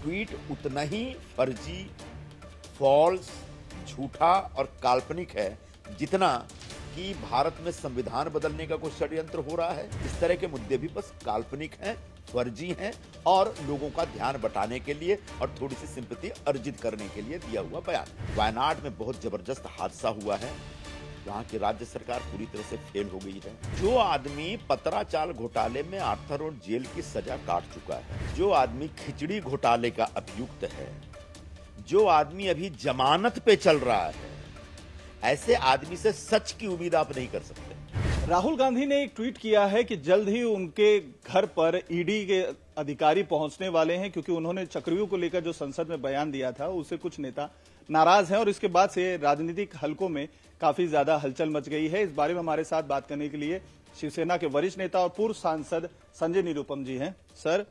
Tweet उतना ही फर्जी, false, झूठा और काल्पनिक है जितना कि भारत में संविधान बदलने का कोई षड्यंत्र हो रहा है। इस तरह के मुद्दे भी बस काल्पनिक हैं, फर्जी हैं और लोगों का ध्यान बटाने के लिए और थोड़ी सी सिंपैथी अर्जित करने के लिए दिया हुआ बयान। वायनाड में बहुत जबरदस्त हादसा हुआ है। वहां की राज्य सरकार पूरी तरह से फेल हो गई है। जो आदमी पतराचाल घोटाले में 8 करोड़ जेल की सजा काट चुका है, जो आदमी खिचड़ी घोटाले का अभियुक्त है, जो आदमी अभी जमानत पे चल रहा है, ऐसे आदमी से सच की उम्मीद आप नहीं कर सकते। राहुल गांधी ने एक ट्वीट किया है कि जल्द ही उनके घर पर ईडी के अधिकारी पहुंचने वाले हैं, क्योंकि उन्होंने चक्रव्यूह को लेकर जो संसद में बयान दिया था उससे कुछ नेता नाराज हैं और इसके बाद से राजनीतिक हलकों में काफी ज्यादा हलचल मच गई है। इस बारे में हमारे साथ बात करने के लिए शिवसेना के वरिष्ठ नेता और पूर्व सांसद संजय निरुपम जी हैं। सर,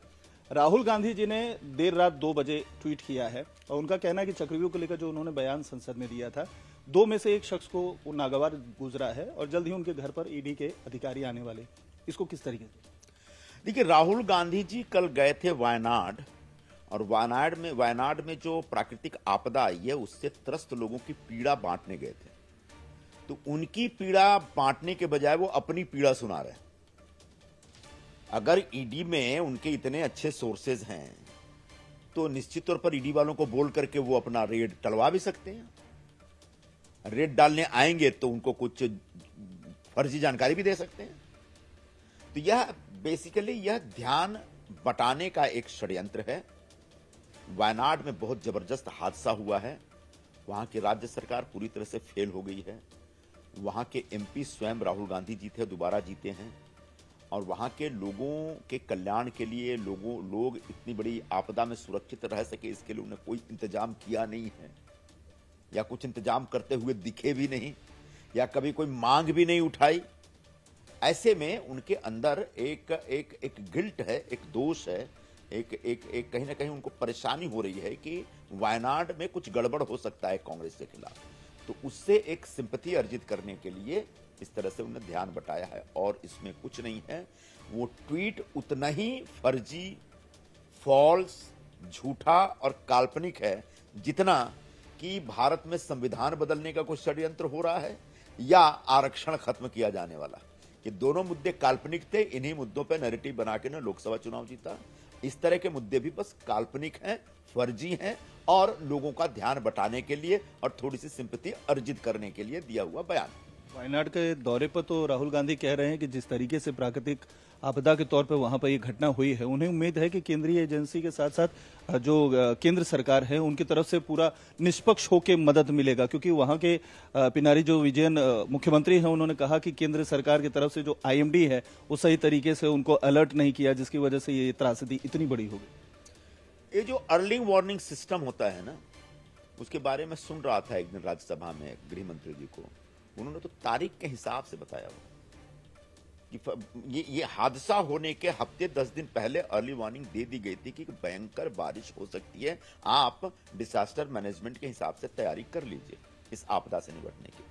राहुल गांधी जी ने देर रात 2 बजे ट्वीट किया है और उनका कहना है कि चक्रव्यूह को लेकर जो उन्होंने बयान संसद में दिया था, 2 में से एक शख्स को नागवार गुजरा है और जल्द ही उनके घर पर ईडी के अधिकारी आने वाले। इसको किस तरीके से देखिए, राहुल गांधी जी कल गए थे वायनाड और वायनाड में जो प्राकृतिक आपदा आई है उससे त्रस्त लोगों की पीड़ा बांटने गए थे। तो उनकी पीड़ा बांटने के बजाय वो अपनी पीड़ा सुना रहे हैं। अगर ईडी में उनके इतने अच्छे सोर्सेज हैं तो निश्चित तौर पर ईडी वालों को बोल करके वो अपना रेड टलवा भी सकते हैं। रेड डालने आएंगे तो उनको कुछ फर्जी जानकारी भी दे सकते हैं। तो यह बेसिकली यह ध्यान बटाने का एक षड्यंत्र है। वायनाड में बहुत जबरदस्त हादसा हुआ है। वहां की राज्य सरकार पूरी तरह से फेल हो गई है। वहां के एमपी स्वयं राहुल गांधी जी थे, दोबारा जीते हैं और वहां के लोगों के कल्याण के लिए लोग इतनी बड़ी आपदा में सुरक्षित रह सके इसके लिए उन्होंने कोई इंतजाम किया नहीं है या कुछ इंतजाम करते हुए दिखे भी नहीं या कभी कोई मांग भी नहीं उठाई। ऐसे में उनके अंदर एक गिल्ट है, एक दोष है, एक कहीं ना कहीं उनको परेशानी हो रही है कि वायनाड में कुछ गड़बड़ हो सकता है कांग्रेस के खिलाफ। तो उससे एक सिंपैथी अर्जित करने के लिए इस तरह से उन्हें ध्यान बटाया है और इसमें कुछ नहीं है। वो ट्वीट उतना ही फर्जी, फॉल्स, झूठा और काल्पनिक है जितना कि भारत में संविधान बदलने का कोई षड्यंत्र हो रहा है या आरक्षण खत्म किया जाने वाला। ये दोनों मुद्दे काल्पनिक थे। इन्हीं मुद्दों पर नैरेटिव बना के ना लोकसभा चुनाव जीता। इस तरह के मुद्दे भी बस काल्पनिक हैं, फर्जी हैं और लोगों का ध्यान बटाने के लिए और थोड़ी सी सिंपैथी अर्जित करने के लिए दिया हुआ बयान। वायनाड के दौरे पर तो राहुल गांधी कह रहे हैं कि जिस तरीके से प्राकृतिक आपदा के तौर पर वहां पर ये घटना हुई है, उन्हें उम्मीद है कि केंद्रीय एजेंसी के साथ साथ जो केंद्र सरकार है उनकी तरफ से पूरा निष्पक्ष होकर मदद मिलेगा, क्योंकि वहां के पिनारी जो विजयन मुख्यमंत्री हैं उन्होंने कहा कि केंद्र सरकार की तरफ से जो आईएमडी है वो सही तरीके से उनको अलर्ट नहीं किया, जिसकी वजह से ये त्रासदी इतनी बड़ी हो गई। ये जो अर्ली वार्निंग सिस्टम होता है ना, उसके बारे में सुन रहा था एक दिन राज्यसभा में गृह मंत्री जी को। उन्होंने तो तारीख के हिसाब से बताया कि ये हादसा होने के हफ्ते 10 दिन पहले अर्ली वार्निंग दे दी गई थी कि भयंकर बारिश हो सकती है, आप डिजास्टर मैनेजमेंट के हिसाब से तैयारी कर लीजिए इस आपदा से निपटने की।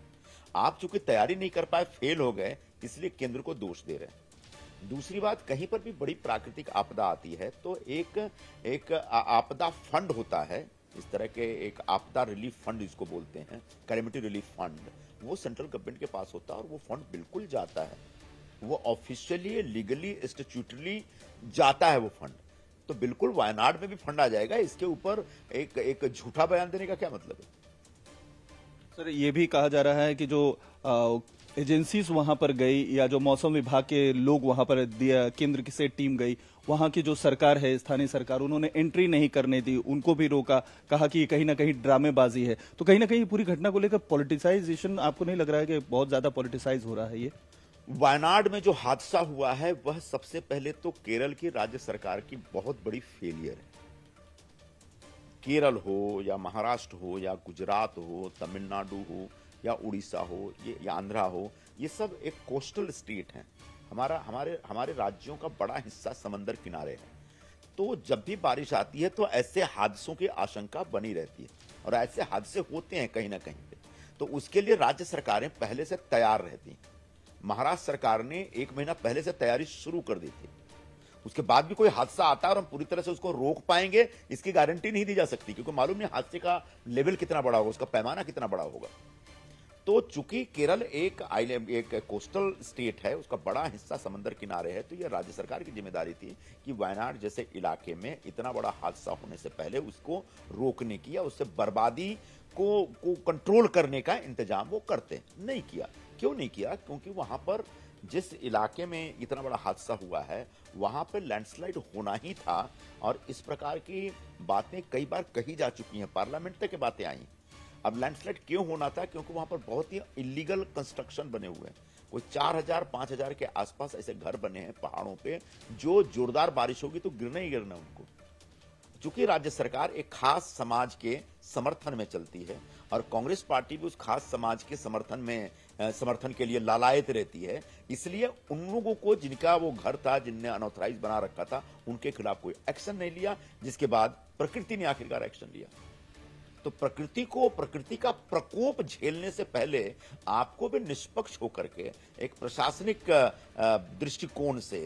आप चूंकि तैयारी नहीं कर पाए, फेल हो गए, इसलिए केंद्र को दोष दे रहे हैं। दूसरी बात, कहीं पर भी बड़ी प्राकृतिक आपदा आती है तो एक आपदा फंड होता है, इस तरह के एक आपदा रिलीफ फंड जिसको बोलते हैं, कैलेमिटी रिलीफ फंड, वो सेंट्रल गवर्नमेंट के पास होता है और वो फंड बिल्कुल जाता है, वो ऑफिशियली, लीगली, स्टैट्यूटरी जाता है वो फंड। तो बिल्कुल वायनाड में भी फंड आ जाएगा। इसके ऊपर एक झूठा बयान देने का क्या मतलब है? सर, ये भी कहा जा रहा है कि जो एजेंसीज वहां पर गई या जो मौसम विभाग के लोग वहां पर दिया, केंद्र की से टीम गई, वहां की जो सरकार है, स्थानीय सरकार, उन्होंने एंट्री नहीं करने दी, उनको भी रोका, कहा कि कहीं ना कहीं ड्रामेबाजी है। तो कहीं ना कहीं पूरी घटना को लेकर पॉलिटिसाइजेशन, आपको नहीं लग रहा है कि बहुत ज्यादा पॉलिटिसाइज हो रहा है? ये वायनाड में जो हादसा हुआ है वह सबसे पहले तो केरल की राज्य सरकार की बहुत बड़ी फेलियर है। केरल हो या महाराष्ट्र हो या गुजरात हो, तमिलनाडु हो या उड़ीसा हो या आंध्रा हो, ये सब एक कोस्टल स्टेट हैं। हमारे राज्यों का बड़ा हिस्सा समंदर किनारे है। तो जब भी बारिश आती है तो ऐसे हादसों की आशंका बनी रहती है और ऐसे हादसे होते हैं कहीं ना कहीं पे। तो उसके लिए राज्य सरकारें पहले से तैयार रहती हैं। महाराष्ट्र सरकार ने 1 महीना पहले से तैयारी शुरू कर दी थी उसके बाद भी कोई हादसा आता है और हम पूरी तरह से उसको रोक पाएंगे, इसकी गारंटी नहीं दी जा सकती, क्योंकि मालूम नहीं हादसे का लेवल कितना बड़ा होगा, उसका पैमाना कितना बड़ा होगा। तो चूंकि केरल एक कोस्टल स्टेट है, उसका बड़ा हिस्सा समंदर किनारे है, तो यह राज्य सरकार की जिम्मेदारी थी कि वायनाड जैसे इलाके में इतना बड़ा हादसा होने से पहले उसको रोकने की या उससे बर्बादी को कंट्रोल करने का इंतजाम वो करते। नहीं किया। क्यों नहीं किया? क्योंकि वहां पर जिस इलाके में इतना बड़ा हादसा हुआ है वहां पर लैंडस्लाइड होना ही था, और इस प्रकार की बातें कई बार कही जा चुकी हैं, पार्लियामेंट तक की बातें आई। अब लैंडस्लाइड क्यों होना था? क्योंकि वहां पर बहुत ही इलीगल कंस्ट्रक्शन बने हुए हैं। कोई 4000-5000 के आसपास ऐसे घर बने हैं पहाड़ों पे, जो जोरदार बारिश होगी तो गिरना ही गिरना उनको। चूंकि राज्य सरकार एक खास समाज के समर्थन में चलती है और कांग्रेस पार्टी भी उस खास समाज के समर्थन के लिए लालायत रहती है, इसलिए उन लोगों को जिनका वो घर था, जिनने अनऑथराइज बना रखा था, उनके खिलाफ कोई एक्शन नहीं लिया, जिसके बाद प्रकृति ने आखिरकार एक्शन लिया। तो प्रकृति का प्रकोप झेलने से पहले आपको भी निष्पक्ष होकर के एक प्रशासनिक दृष्टिकोण से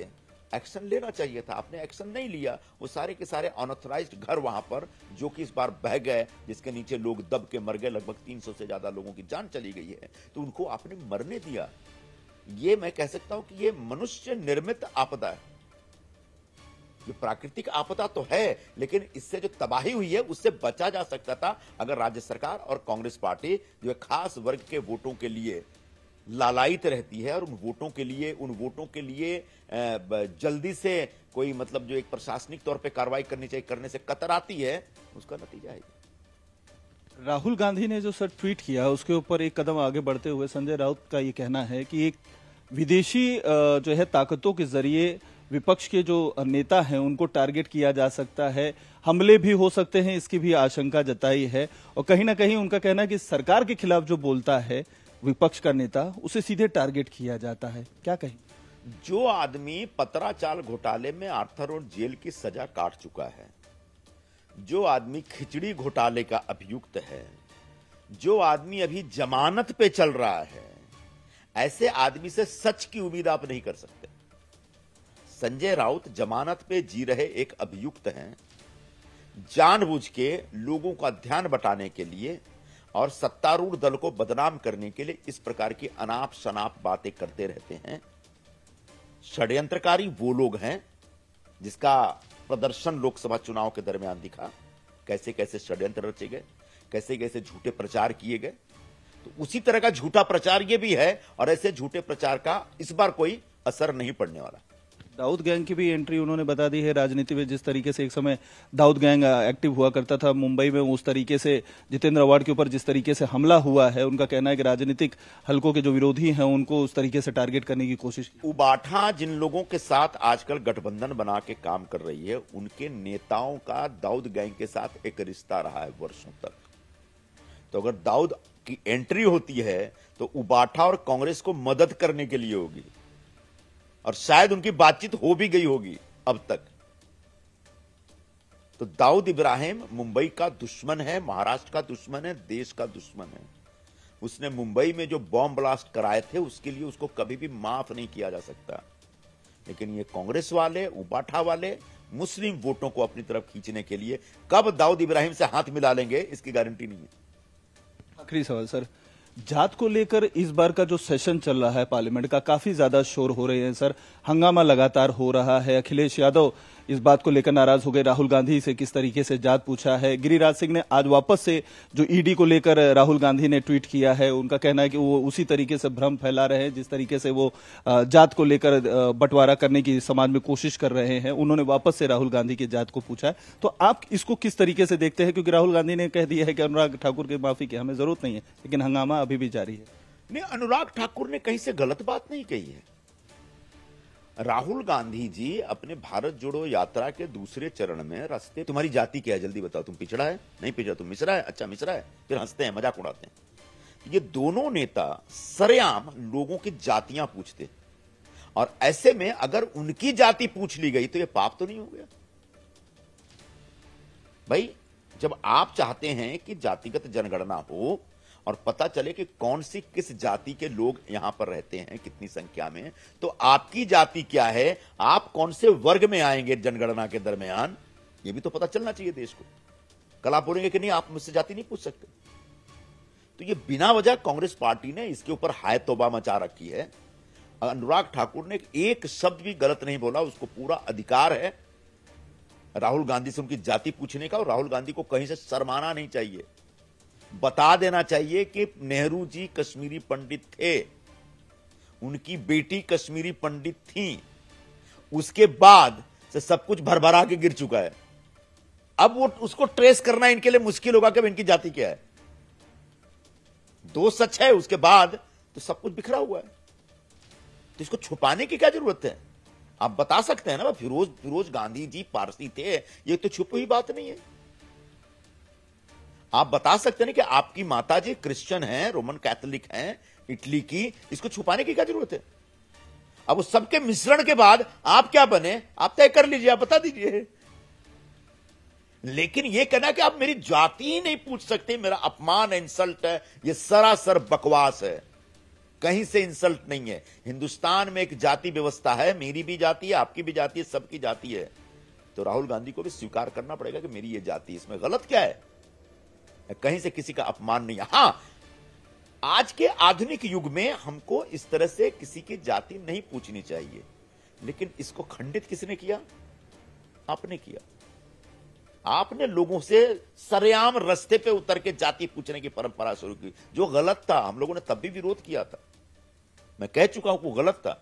एक्शन लेना चाहिए था। आपने एक्शन नहीं लिया। वो सारे के सारे अनऑथराइज्ड घर वहां पर, जो कि इस बार बह गए, जिसके नीचे लोग दब के मर गए, लगभग 300 से ज्यादा लोगों की जान चली गई है, तो उनको आपने मरने दिया। ये मैं कह सकता हूं कि ये मनुष्य निर्मित आपदा है। ये प्राकृतिक आपदा तो है, लेकिन इससे जो तबाही हुई है उससे बचा जा सकता था अगर राज्य सरकार और कांग्रेस पार्टी जो खास वर्ग के वोटों के लिए लालायित रहती है और उन वोटों के लिए जल्दी से कोई मतलब जो एक प्रशासनिक तौर पे कार्रवाई करनी चाहिए, करने से कतराती है, उसका नतीजा है। राहुल गांधी ने जो सर ट्वीट किया उसके ऊपर एक कदम आगे बढ़ते हुए संजय राउत का ये कहना है कि एक विदेशी जो है ताकतों के जरिए विपक्ष के जो नेता हैं उनको टारगेट किया जा सकता है, हमले भी हो सकते हैं, इसकी भी आशंका जताई है। और कहीं ना कहीं उनका कहना है कि सरकार के खिलाफ जो बोलता है विपक्ष का नेता, उसे सीधे टारगेट किया जाता है। क्या कहें? जो आदमी पतराचाल घोटाले में आर्थर रोड जेल की सजा काट चुका है, जो आदमी खिचड़ी घोटाले का अभियुक्त है, जो आदमी अभी जमानत पे चल रहा है, ऐसे आदमी से सच की उम्मीद आप नहीं कर सकते। संजय राउत जमानत पे जी रहे एक अभियुक्त हैं, जानबूझ के लोगों का ध्यान बटाने के लिए और सत्तारूढ़ दल को बदनाम करने के लिए इस प्रकार की अनाप शनाप बातें करते रहते हैं। षड्यंत्रकारी वो लोग हैं जिसका प्रदर्शन लोकसभा चुनाव के दरमियान दिखा, कैसे कैसे षड्यंत्र रचे गए, कैसे कैसे झूठे प्रचार किए गए। तो उसी तरह का झूठा प्रचार ये भी है, और ऐसे झूठे प्रचार का इस बार कोई असर नहीं पड़ने वाला। दाऊद गैंग की भी एंट्री उन्होंने बता दी है राजनीति में। जिस तरीके से एक समय दाऊद गैंग एक्टिव हुआ करता था मुंबई में, उस तरीके से जितेंद्र अवार्ड के ऊपर जिस तरीके से हमला हुआ है, उनका कहना है कि राजनीतिक हलकों के जो विरोधी हैं उनको उस तरीके से टारगेट करने की कोशिश की। उबाठा जिन लोगों के साथ आजकल गठबंधन बना के काम कर रही है, उनके नेताओं का दाऊद गैंग के साथ एक रिश्ता रहा है वर्षों तक। तो अगर दाऊद की एंट्री होती है तो उबाठा और कांग्रेस को मदद करने के लिए होगी, और शायद उनकी बातचीत हो भी गई होगी अब तक। तो दाऊद इब्राहिम मुंबई का दुश्मन है, महाराष्ट्र का दुश्मन है, देश का दुश्मन है। उसने मुंबई में जो बॉम्ब ब्लास्ट कराए थे उसके लिए उसको कभी भी माफ नहीं किया जा सकता। लेकिन ये कांग्रेस वाले, उबाठा वाले मुस्लिम वोटों को अपनी तरफ खींचने के लिए कब दाऊद इब्राहिम से हाथ मिला लेंगे, इसकी गारंटी नहीं है। आखिरी सवाल सर, जात को लेकर इस बार का जो सेशन चल रहा है पार्लियामेंट का, काफी ज्यादा शोर हो रहे हैं सर, हंगामा लगातार हो रहा है। अखिलेश यादव इस बात को लेकर नाराज हो गए, राहुल गांधी से किस तरीके से जात पूछा है। गिरिराज सिंह ने आज वापस से जो ईडी को लेकर राहुल गांधी ने ट्वीट किया है, उनका कहना है कि वो उसी तरीके से भ्रम फैला रहे हैं जिस तरीके से वो जात को लेकर बंटवारा करने की समाज में कोशिश कर रहे हैं। उन्होंने वापस से राहुल गांधी की जात को पूछा है, तो आप इसको किस तरीके से देखते हैं? क्योंकि राहुल गांधी ने कह दिया है कि अनुराग ठाकुर की माफी की हमें जरूरत नहीं है, लेकिन हंगामा अभी भी जारी है। नहीं, अनुराग ठाकुर ने कहीं से गलत बात नहीं कही है। राहुल गांधी जी अपने भारत जोड़ो यात्रा के दूसरे चरण में रास्ते, तुम्हारी जाति क्या है जल्दी बताओ, तुम पिछड़ा है, नहीं पिछड़ा, तुम मिश्रा है, अच्छा मिश्रा है, फिर हंसते हैं, मजाक उड़ाते हैं। ये दोनों नेता सरेआम लोगों की जातियां पूछते, और ऐसे में अगर उनकी जाति पूछ ली गई तो ये पाप तो नहीं हो गया? भाई, जब आप चाहते हैं कि जातिगत जनगणना हो और पता चले कि कौन सी किस जाति के लोग यहां पर रहते हैं, कितनी संख्या में, तो आपकी जाति क्या है, आप कौन से वर्ग में आएंगे जनगणना के दरमियान, यह भी तो पता चलना चाहिए देश को। कल आप बोलेंगे कि नहीं आप मुझसे जाति नहीं पूछ सकते। तो ये बिना वजह कांग्रेस पार्टी ने इसके ऊपर हाय तौबा मचा रखी है। अनुराग ठाकुर ने एक शब्द भी गलत नहीं बोला, उसको पूरा अधिकार है राहुल गांधी से उनकी जाति पूछने का, और राहुल गांधी को कहीं से शर्माना नहीं चाहिए। बता देना चाहिए कि नेहरू जी कश्मीरी पंडित थे, उनकी बेटी कश्मीरी पंडित थी, उसके बाद से सब कुछ भरभरा के गिर चुका है। अब वो उसको ट्रेस करना इनके लिए मुश्किल होगा कि इनकी जाति क्या है। दो सच है, उसके बाद तो सब कुछ बिखरा हुआ है। तो इसको छुपाने की क्या जरूरत है? आप बता सकते हैं ना, फिरोज गांधी जी पारसी थे, ये तो छुपी हुई बात नहीं है। आप बता सकते हैं कि आपकी माताजी क्रिश्चियन हैं, रोमन कैथोलिक हैं, इटली की, इसको छुपाने की क्या जरूरत है? अब उस सबके मिश्रण के बाद आप क्या बने, आप तय कर लीजिए, आप बता दीजिए। लेकिन यह कहना कि आप मेरी जाति ही नहीं पूछ सकते, मेरा अपमान है, इंसल्ट है, यह सरासर बकवास है। कहीं से इंसल्ट नहीं है। हिंदुस्तान में एक जाति व्यवस्था है, मेरी भी जाति है, आपकी भी जाति है, सबकी जाति है। तो राहुल गांधी को भी स्वीकार करना पड़ेगा कि मेरी ये जाति, इसमें गलत क्या है? कहीं से किसी का अपमान नहीं है। हां, आज के आधुनिक युग में हमको इस तरह से किसी की जाति नहीं पूछनी चाहिए, लेकिन इसको खंडित किसने किया? आपने किया। आपने लोगों से सरेआम रास्ते पे उतर के जाति पूछने की परंपरा शुरू की, जो गलत था। हम लोगों ने तब भी विरोध किया था, मैं कह चुका हूं कि गलत था।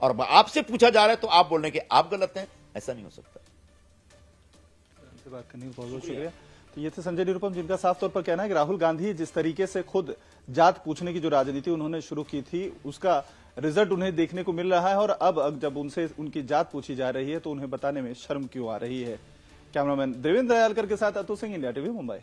और आपसे पूछा जा रहा है तो आप बोल रहे हैं कि आप गलत हैं, ऐसा नहीं हो सकता। बात करने का बहुत बहुत शुक्रिया। तो ये थे संजय निरुपम, जिनका साफ तौर पर कहना है कि राहुल गांधी जिस तरीके से खुद जात पूछने की जो राजनीति उन्होंने शुरू की थी, उसका रिजल्ट उन्हें देखने को मिल रहा है। और अब जब उनसे उनकी जात पूछी जा रही है तो उन्हें बताने में शर्म क्यों आ रही है। कैमरामैन देवेंद्र दयालकर के साथ अतुल सिंह, इंडिया टीवी, मुंबई।